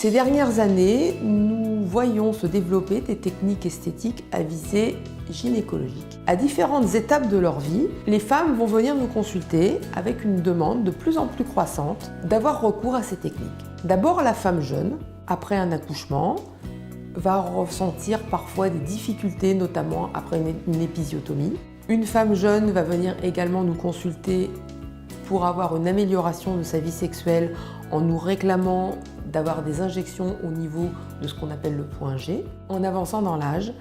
Ces dernières années, nous voyons se développer des techniques esthétiques à visée gynécologique. À différentes étapes de leur vie, les femmes vont venir nous consulter avec une demande de plus en plus croissante d'avoir recours à ces techniques. D'abord, la femme jeune, après un accouchement, va ressentir parfois des difficultés, notamment après une épisiotomie. Une femme jeune va venir également nous consulter pour avoir une amélioration de sa vie sexuelle en nous réclamant d'avoir des injections au niveau de ce qu'on appelle le point G. En avançant dans l'âge,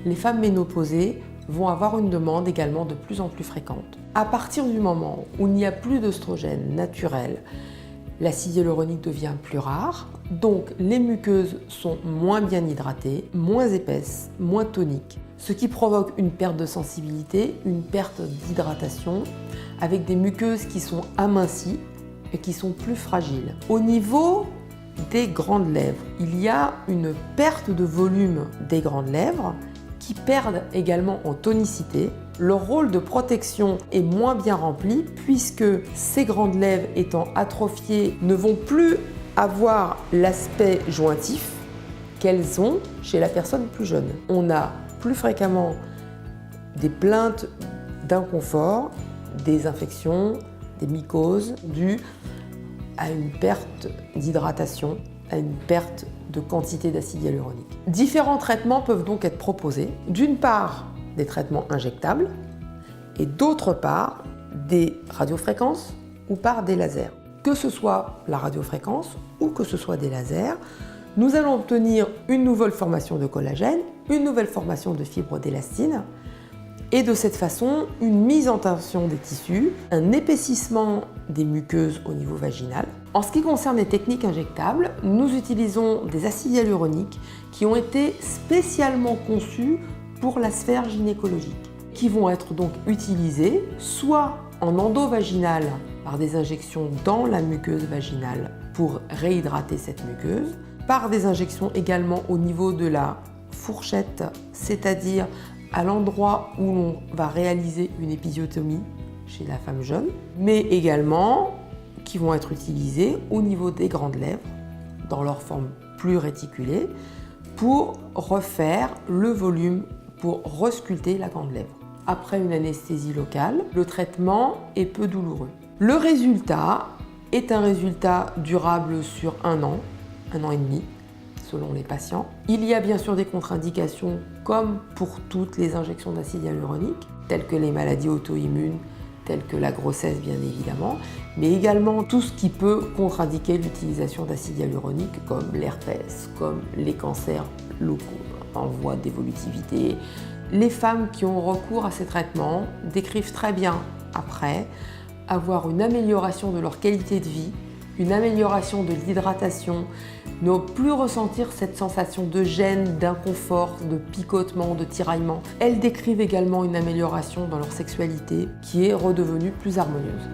les femmes ménopausées vont avoir une demande également de plus en plus fréquente. À partir du moment où il n'y a plus d'œstrogène naturel, l'acide hyaluronique devient plus rare, donc les muqueuses sont moins bien hydratées, moins épaisses, moins toniques, ce qui provoque une perte de sensibilité, une perte d'hydratation, avec des muqueuses qui sont amincies et qui sont plus fragiles. Au niveau des grandes lèvres, il y a une perte de volume des grandes lèvres qui perdent également en tonicité. Leur rôle de protection est moins bien rempli puisque ces grandes lèvres étant atrophiées ne vont plus avoir l'aspect jointif qu'elles ont chez la personne plus jeune. On a plus fréquemment des plaintes d'inconfort, des infections, des mycoses dues à une perte d'hydratation, à une perte de quantité d'acide hyaluronique. Différents traitements peuvent donc être proposés. D'une part, des traitements injectables et d'autre part, des radiofréquences ou par des lasers. Que ce soit la radiofréquence ou que ce soit des lasers, nous allons obtenir une nouvelle formation de collagène, une nouvelle formation de fibres d'élastine et de cette façon, une mise en tension des tissus, un épaississement des muqueuses au niveau vaginal. En ce qui concerne les techniques injectables, nous utilisons des acides hyaluroniques qui ont été spécialement conçus pour la sphère gynécologique, qui vont être donc utilisés soit en endovaginal par des injections dans la muqueuse vaginale pour réhydrater cette muqueuse, par des injections également au niveau de la fourchette, c'est-à-dire à l'endroit où l'on va réaliser une épisiotomie chez la femme jeune, mais également qui vont être utilisés au niveau des grandes lèvres, dans leur forme plus réticulée, pour refaire le volume, pour resculpter la grande lèvre. Après une anesthésie locale, le traitement est peu douloureux. Le résultat est un résultat durable sur 1 an et demi, selon les patients. Il y a bien sûr des contre-indications comme pour toutes les injections d'acide hyaluronique, telles que les maladies auto-immunes, telles que la grossesse bien évidemment, mais également tout ce qui peut contre-indiquer l'utilisation d'acide hyaluronique comme l'herpès, comme les cancers locaux en voie d'évolutivité. Les femmes qui ont recours à ces traitements décrivent très bien après avoir une amélioration de leur qualité de vie, une amélioration de l'hydratation, ne plus ressentir cette sensation de gêne, d'inconfort, de picotement, de tiraillement. Elles décrivent également une amélioration dans leur sexualité qui est redevenue plus harmonieuse.